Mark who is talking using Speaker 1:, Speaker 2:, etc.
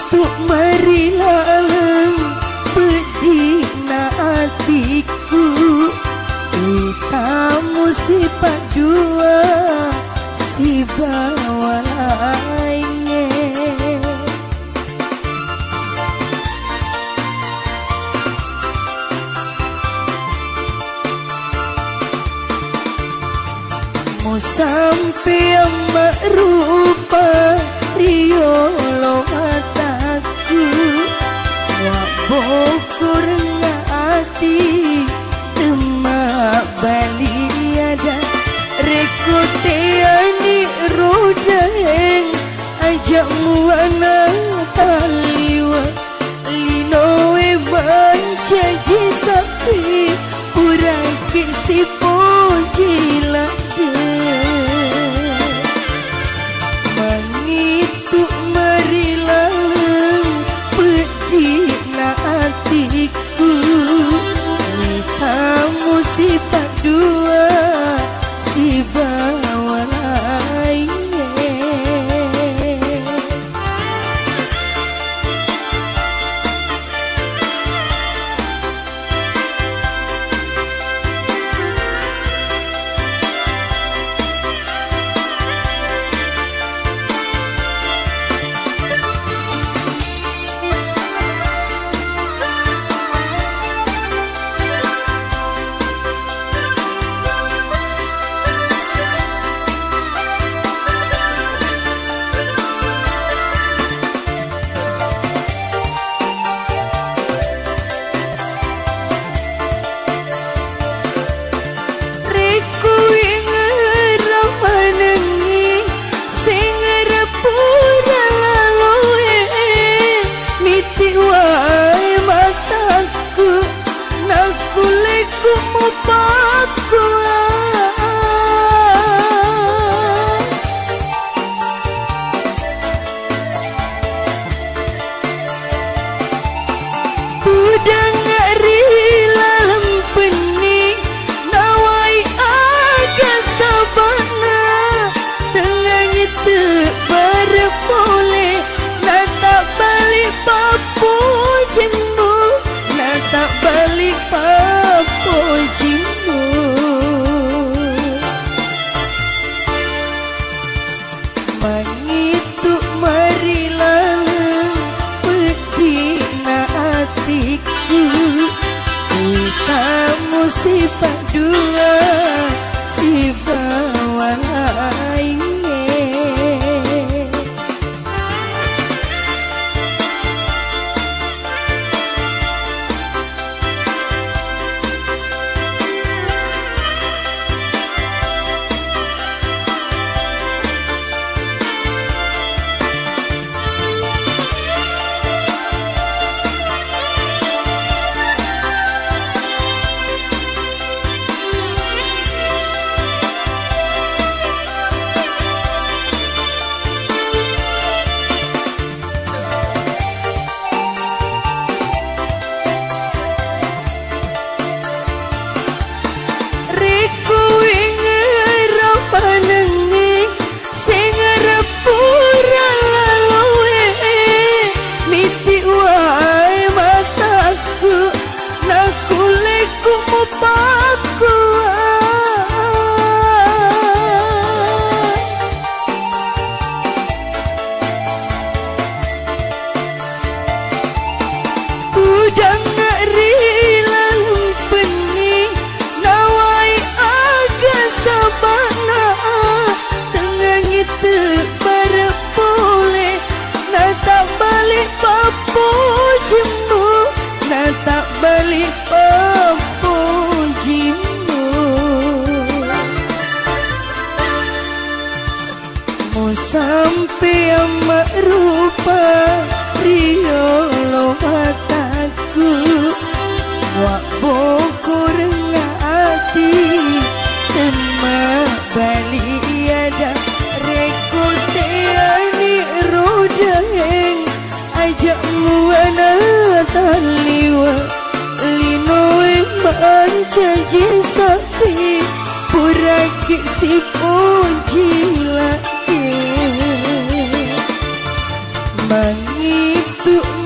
Speaker 1: Mangituk marilaleng pedina hatiku, kamu sifat dua si bawa lainnya. Mu sampai amat rupa riolo hataku, wak bokur hati temak balik ada rekoteani roda yang ajakmu anak taliwa linoe bancaji sapi puraki si pojila mangituk marilaleng pedina hatiku, kamu sifat dua si bawa lainnya. Mangituk marilaleng pedina hatiku, kamu sifat dua si bawa lainnya. Tak balik pemujimu, mu sampai amat rupa riolo hataku, wak bokur hati temak balik ada rekoteani roda yang ajakmu anak taliwa linoe bancaji sapi puraki si pojila mangituk untuk